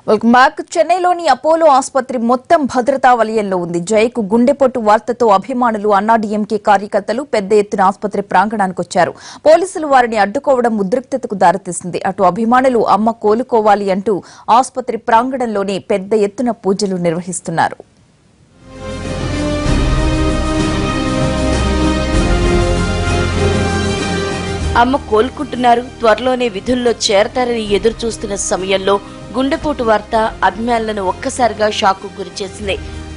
Welcome back. చెన్నైలోని Apollo ఆసుపత్రి మొత్తం భద్రతా వలయంలో ఉంది. జయకు గుండెపోటు వార్తతో అభిమానులు, అన్నాడీఎంకే కార్యకర్తలు పెద్ద ఎత్తున ఆసుపత్రి ప్రాంగణానికి వచ్చారు. పోలీసులు వారిని అడ్డుకోవడం ఉద్రిక్తతకు దారితీసింది. అటు అభిమానులు అమ్మ కోలుకోవాలి అంటూ ఆసుపత్రి ప్రాంగణంలోనే పెద్ద ఎత్తున పూజలు నిర్వహిస్తున్నారు. అమ్మ కోలుకుంటున్నారు, త్వరలోనే విధుల్లో చేరతారని ఎదురు చూస్తున్న సమయంలో గుండెపోటు వార్త అభిమానులను ఒక్కసారిగా షాక్ గురిచేసింది.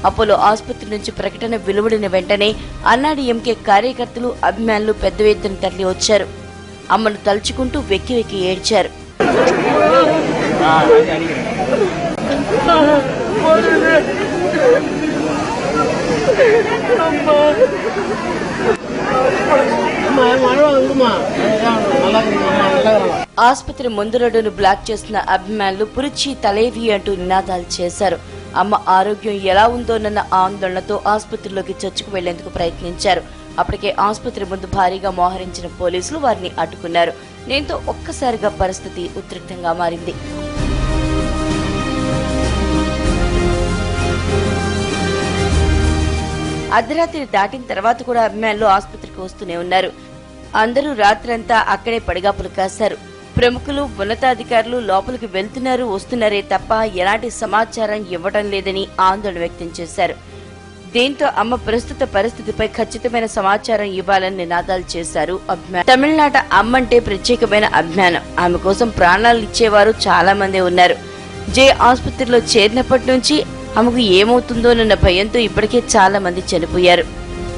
అపోలో ఆసుపత్రి నుంచి ప్రకటన వెలువడిన వెంటనే అన్నాడీఎంకే కార్యకర్తలు, అభిమానులు పెద్ద ఎత్తున తరలి వచ్చారు. అమ్మను తలుచుకుంటూ వెక్కి వెక్కి ఏడ్చారు. ఆసుపత్రి ముందు రోడ్డును బ్లాక్ చేసిన అభిమానులు పురిచి తలేవి అంటూ నినాదాలు చేశారు. అమ్మ ఆరోగ్యం ఎలా ఉందోనన్న ఆందోళనతో ఆసుపత్రిలోకి చొచ్చుకు వెళ్లేందుకు ప్రయత్నించారు. అప్పటికే ఆసుపత్రి ముందు భారీగా మోహరించిన పోలీసులు వారిని అడ్డుకున్నారు. దీంతో ఒక్కసారిగా పరిస్థితి ఉద్రిక్తంగా మారింది. అర్ధరాత్రి దాటిన తర్వాత కూడా అభిమానులు ఆసుపత్రికి వస్తూనే ఉన్నారు. అందరూ రాత్రంతా అక్కడే పడిగాపులు కాశారు. ప్రముఖులు, ఉన్నతాధికారులు లోపలికి వెళ్తున్నారు, వస్తున్నారే తప్ప ఎలాంటి సమాచారం ఇవ్వడం లేదని ఆందోళన వ్యక్తం చేశారు. దీంతో అమ్మ ప్రస్తుత పరిస్థితిపై ఖచ్చితమైన సమాచారం ఇవ్వాలని నినాదాలు చేశారు అభిమానులు. తమిళనాట అమ్మంటే ప్రత్యేకమైన అభిమానం. ఆమె కోసం ప్రాణాలు ఇచ్చేవారు చాలా మంది ఉన్నారు. జే ఆసుపత్రిలో చేరినప్పటి నుంచి ఆమెకు ఏమవుతుందోనన్న భయంతో ఇప్పటికే చాలా మంది చనిపోయారు.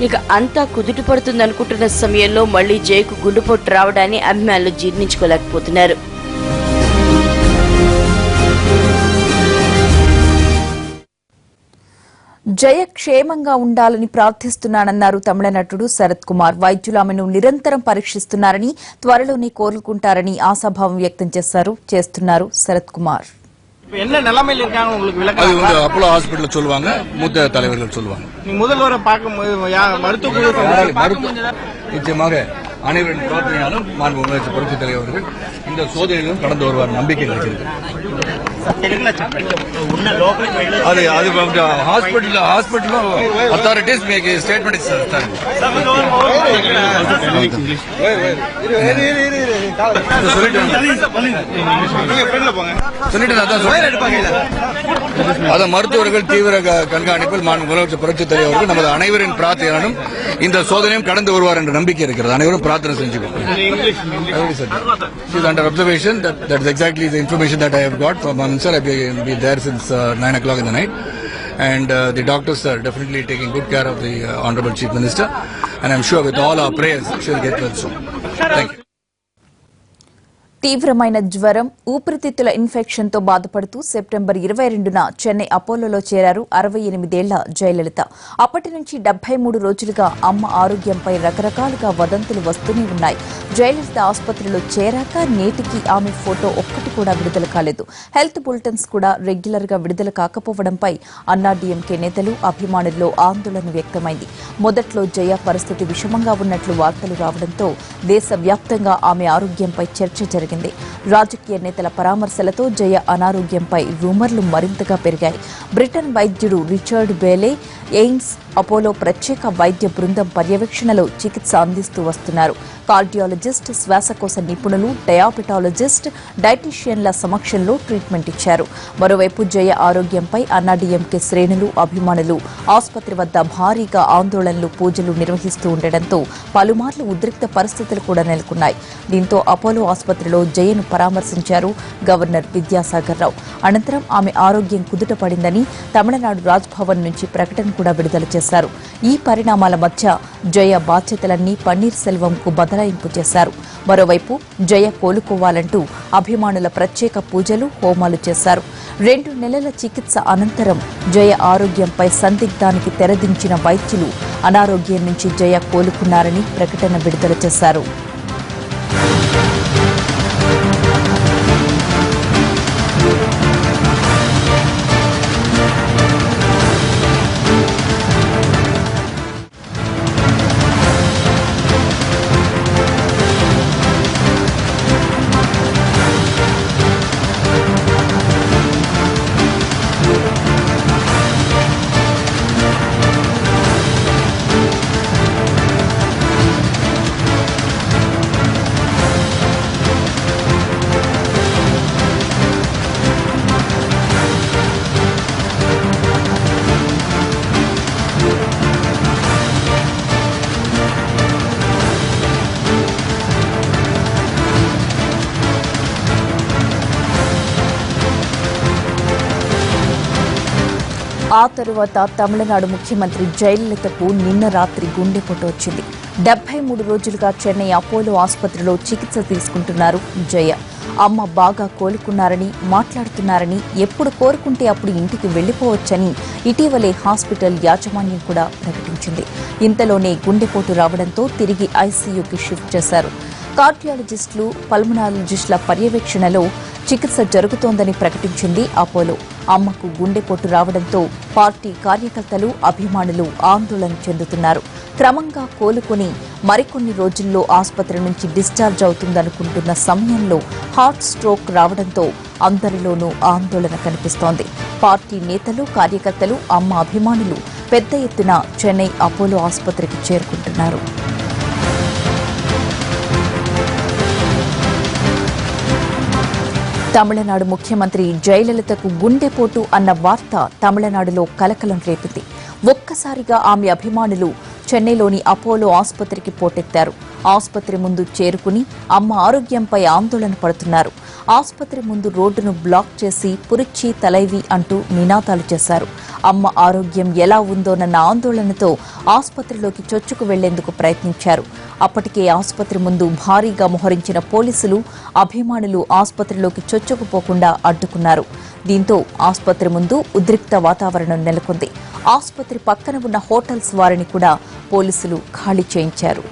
ఇక అంతా కుదుట పడుతుందనుకుంటున్న సమయంలో మళ్లీ జయకు గుండెపోటు రావడాన్ని అభిమానులు జీర్ణించుకోలేకపోతున్నారు. జయ క్షేమంగా ఉండాలని ప్రార్థిస్తున్నానన్నారు తమిళ నటుడు శరత్ కుమార్. వైద్యులు ఆమెను నిరంతరం పరీక్షిస్తున్నారని, త్వరలోనే కోలుకుంటారని ఆశాభావం వ్యక్తం చేస్తున్నారు శరత్ குமார். என்ன நிலைமையில இருக்காங்க உங்களுக்கு விளக்கம்? அது அப்போலோ ஹாஸ்பிட்டல் சொல்லுவாங்க, மூத்த தலைவர்கள் சொல்லுவாங்க. நீங்க முதல்வரை பார்க்க மருத்துவ நிச்சயமாக அனைவரின் பிரார்த்தனையாலும் மாண்பு முதலமைச்சர் புரட்சி தலைவர்கள் இந்த சோதனையிலும் கடந்து வருவார் நம்பிக்கை இருக்கிறது. அது ஹாஸ்பிட்டல் அத்தாரிட்டிஸ் மேக் ஸ்டேட்மெண்ட் அத மருத்துவர்கள் தீவிர கண்காணிப்பில் மாண்பு முதலமைச்சர் புரட்சி தலைவர்கள் நமது அனைவரின் பிரார்த்தனையாலும் இந்த சோதனையும் கடந்து வருவார் என்ற நம்பிக்கை இருக்கிறது. அனைவரும் பிரார்த்தனை செஞ்சுக்கோங்க. She is under observation. That is exactly the information that I have got from Minister. I have been there since 9 o'clock in the night, and the doctors are definitely taking good care of the Honorable Chief Minister, and I am sure with all our prayers she will get well soon. Thank you. తీవ్రమైన జ్వరం, ఊపిరితిత్తుల ఇన్ఫెక్షన్తో బాధపడుతూ September 22న Chennai అపోలోలో చేరారు 68 ఏళ్ల జయలలిత. అప్పటి నుంచి 73 రోజులుగా అమ్మ ఆరోగ్యంపై రకరకాలుగా వదంతులు వస్తూనే ఉన్నాయి. జయలలిత ఆసుపత్రిలో చేరాక నేటికి ఆమె ఫోటో ఒక్కటి కూడా విడుదల కాలేదు. హెల్త్ బులెటిన్స్ కూడా రెగ్యులర్ గా విడుదల కాకపోవడంపై అన్నాడీఎంకే నేతలు, అభిమానుల్లో ఆందోళన వ్యక్తమైంది. మొదట్లో జయ పరిస్థితి విషమంగా ఉన్నట్లు వార్తలు రావడంతో దేశవ్యాప్తంగా ఆమె ఆరోగ్యంపై చర్చ జరిగింది. రాజకీయ నేతల పరామర్శలతో జయ అనారోగ్యంపై రూమర్లు మరింతగా పెరిగాయి. బ్రిటన్ వైద్యుడు రిచర్డ్ బేలే ఎయిమ్స్ అపోలో ప్రత్యేక వైద్య బృందం పర్యవేక్షణలో చికిత్స అందిస్తూ వస్తున్నారు. కార్డియాలజిస్ట్, శ్వాసకోశ నిపుణులు, డయాబెటాలజిస్ట్, డైటీషియన్ల సమక్షంలో ట్రీట్మెంట్ ఇచ్చారు. మరోవైపు జయ ఆరోగ్యంపై అన్నాడీఎంకే శ్రేణులు, అభిమానులు ఆసుపత్రి వద్ద భారీగా ఆందోళనలు, పూజలు నిర్వహిస్తూ ఉండడంతో పలుమార్లు ఉద్రిక్త పరిస్థితులు కూడా నెలకొన్నాయి. దీంతో అపోలో ఆసుపత్రిలో జయను పరామర్శించారు గవర్నర్ విద్యాసాగర్ రావు. అనంతరం ఆమె ఆరోగ్యం కుదుట పడిందని తమిళనాడు రాజ్భవన్ నుంచి ప్రకటన కూడా విడుదల చేశారు. ఈ పరిణామాల మధ్య జయ బాధ్యతలన్నీ పన్నీర్ సెల్వంకు బదలాయింపు చేశారు. మరోవైపు జయ కోలుకోవాలంటూ అభిమానుల ప్రత్యేక పూజలు, హోమాలు చేశారు. 2 నెలల చికిత్స అనంతరం జయ ఆరోగ్యంపై సందిగ్ధానికి తెరదించిన వైద్యులు అనారోగ్యం నుంచి జయ కోలుకున్నారని ప్రకటన విడుదల చేశారు. ఆ తరువాత తమిళనాడు ముఖ్యమంత్రి జయలలితకు నిన్న రాత్రి గుండెపోటు వచ్చింది. 73 రోజులుగా చెన్నై అపోలో ఆసుపత్రిలో చికిత్స తీసుకుంటున్నారు జయ. అమ్మ బాగా కోలుకున్నారని, మాట్లాడుతున్నారని, ఎప్పుడు కోరుకుంటే అప్పుడు ఇంటికి వెళ్లిపోవచ్చని ఇటీవలే హాస్పిటల్ యాజమాన్యం కూడా ప్రకటించింది. ఇంతలోనే గుండెపోటు రావడంతో తిరిగి ఐసీయూకి షిఫ్ట్ చేశారు. కార్డియాలజిస్టులు, పల్మనాలజిస్టుల పర్యవేక్షణలో చికిత్స జరుగుతోందని ప్రకటించింది అపోలో. అమ్మకు గుండెపోటు రావడంతో పార్టీ కార్యకర్తలు, అభిమానులు ఆందోళన చెందుతున్నారు. క్రమంగా కోలుకుని మరికొన్ని రోజుల్లో ఆసుపత్రి నుంచి డిశ్చార్జ్ అవుతుందనుకుంటున్న సమయంలో హార్ట్ స్ట్రోక్ రావడంతో అందరిలోనూ ఆందోళన కనిపిస్తోంది. పార్టీ నేతలు, కార్యకర్తలు, అమ్మ అభిమానులు పెద్ద ఎత్తున చెన్నై అపోలో ఆసుపత్రికి చేరుకుంటున్నారు. తమిళనాడు ముఖ్యమంత్రి జయలలితకు గుండెపోటు అన్న వార్త తమిళనాడులో కలకలం రేపింది. ఒక్కసారిగా ఆమె అభిమానులు చెన్నైలోని అపోలో ఆసుపత్రికి పోటెత్తారు. ఆసుపత్రి ముందు చేరుకుని అమ్మ ఆరోగ్యంపై ఆందోళన పడుతున్నారు. ఆసుపత్రి ముందు రోడ్డును బ్లాక్ చేసి పురిచ్చి తలైవి అంటూ నినాదాలు చేశారు. అమ్మ ఆరోగ్యం ఎలా ఉందోనన్న ఆందోళనతో ఆసుపత్రిలోకి చొచ్చుకు వెళ్లేందుకు ప్రయత్నించారు. అప్పటికే ఆసుపత్రి ముందు భారీగా మోహరించిన పోలీసులు, అభిమానులు ఆసుపత్రిలోకి చొచ్చుకుపోకుండా అడ్డుకున్నారు. దీంతో ఆసుపత్రి ముందు ఉద్రిక్త వాతావరణం నెలకొంది. ఆసుపత్రి పక్కన ఉన్న హోటల్స్ వారిని కూడా పోలీసులు ఖాళీ చేయించారు.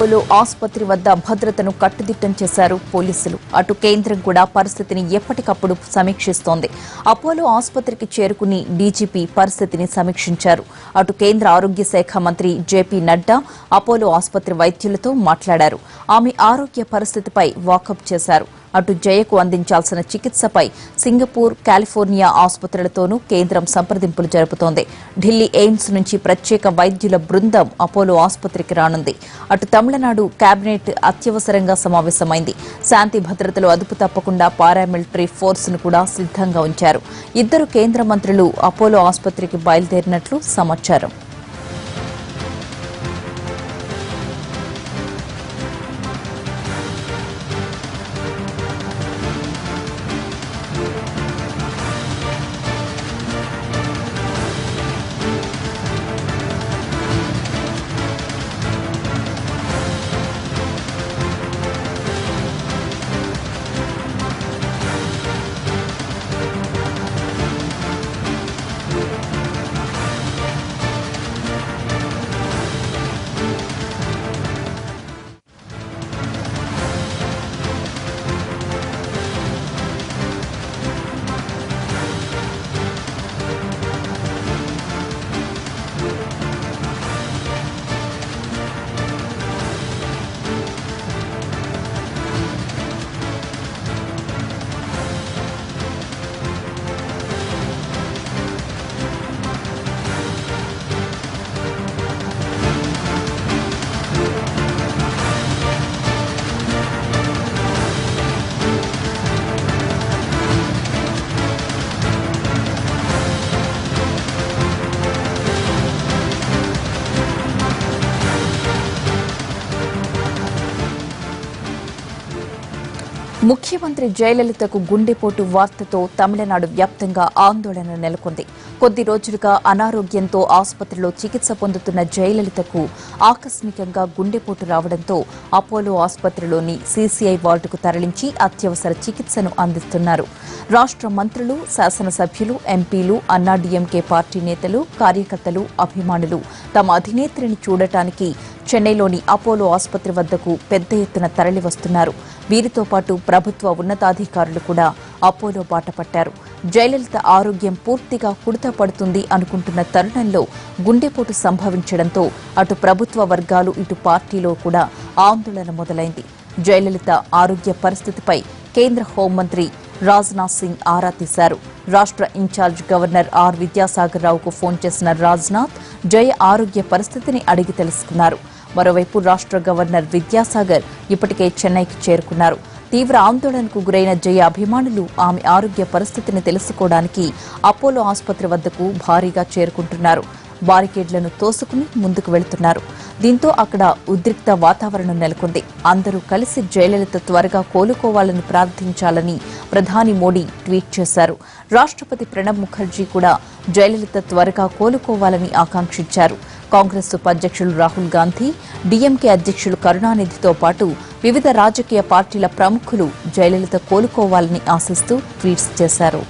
అపోలో ఆసుపత్రి వద్ద భద్రతను కట్టుదిట్టం చేశారు పోలీసులు. అటు కేంద్రం కూడా పరిస్థితిని ఎప్పటికప్పుడు సమీక్షిస్తోంది. అపోలో ఆసుపత్రికి చేరుకుని డీజీపీ పరిస్థితిని సమీక్షించారు. అటు కేంద్ర ఆరోగ్య శాఖ మంత్రి జేపీ నడ్డా అపోలో ఆసుపత్రి వైద్యులతో మాట్లాడారు. ఆమె ఆరోగ్య పరిస్థితిపై వాకప్ చేశారు. అటు జయకు అందించాల్సిన చికిత్సపై సింగపూర్, కాలిఫోర్నియా ఆసుపత్రులతోనూ కేంద్రం సంప్రదింపులు జరుపుతోంది. ఢిల్లీ ఎయిమ్స్ నుంచి ప్రత్యేక వైద్యుల బృందం అపోలో ఆసుపత్రికి రానుంది. అటు తమిళనాడు కేబినెట్ అత్యవసరంగా సమావేశమైంది. శాంతి భద్రతలు అదుపు తప్పకుండా పారామిలిటరీ ఫోర్సును కూడా సిద్ధంగా ఉంచారు. 2 కేంద్ర మంత్రులు అపోలో ఆసుపత్రికి బయలుదేరినట్లు సమాచారం. ముఖ్యమంత్రి జయలలితకు గుండెపోటు వార్తతో తమిళనాడు వ్యాప్తంగా ఆందోళన నెలకొంది. కొద్ది రోజులుగా అనారోగ్యంతో ఆసుపత్రిలో చికిత్స పొందుతున్న జయలలితకు ఆకస్మికంగా గుండెపోటు రావడంతో అపోలో ఆసుపత్రిలోని సీసీఐ వార్డుకు తరలించి అత్యవసర చికిత్సను అందిస్తున్నారు. రాష్ట్ర మంత్రులు, శాసనసభ్యులు, ఎంపీలు, అన్నాడీఎంకే పార్టీ నేతలు, కార్యకర్తలు, అభిమానులు తమ అధినేత్రిని చూడటానికి చెన్నైలోని అపోలో ఆసుపత్రి వద్దకు పెద్ద ఎత్తున తరలివస్తున్నారు. వీరితో పాటు ప్రభుత్వ ఉన్నతాధికారులు కూడా అపోలో బాట పట్టారు. జయలలిత ఆరోగ్యం పూర్తిగా కుడత పడుతుంది అనుకుంటున్న తరుణంలో గుండెపోటు సంభవించడంతో అటు ప్రభుత్వ వర్గాలు ఇటు పార్టీలో కూడా ఆందోళన మొదలైంది. జయలలిత ఆరోగ్య పరిస్థితిపై కేంద్ర హోంమంత్రి రాజ్నాథ్ సింగ్ ఆరా తీశారు. రాష్ట్ర ఇన్ఛార్జ్ గవర్నర్ ఆర్ విద్యాసాగర్ రావుకు ఫోన్ చేసిన రాజ్నాథ్ జయ ఆరోగ్య పరిస్థితిని అడిగి తెలుసుకున్నారు. మరోవైపు రాష్ట్ర గవర్నర్ విద్యాసాగర్ ఇప్పటికే చెన్నైకి చేరుకున్నారు. తీవ్ర ఆందోళనకు గురైన జయ అభిమానులు ఆమె ఆరోగ్య పరిస్థితిని తెలుసుకోవడానికి అపోలో ఆసుపత్రి వద్దకు భారీగా చేరుకుంటున్నారు. బారికేడ్లను తోసుకుని ముందుకు వెళుతున్నారు. దీంతో అక్కడ ఉద్రిక్త వాతావరణం నెలకొంది. అందరూ కలిసి జయలలిత త్వరగా కోలుకోవాలని ప్రార్థించాలని ప్రధాని మోడీ ట్వీట్ చేశారు. రాష్ట్రపతి ప్రణబ్ ముఖర్జీ కూడా జయలలిత త్వరగా కోలుకోవాలని ఆకాంక్షించారు. కాంగ్రెస్ ఉపాధ్యక్షులు రాహుల్ గాంధీ, డీఎంకే అధ్యక్షులు కరుణానిధితో పాటు వివిధ రాజకీయ పార్టీల ప్రముఖులు జయలలిత కోలుకోవాలని ఆశిస్తూ ట్వీట్స్ చేశారు.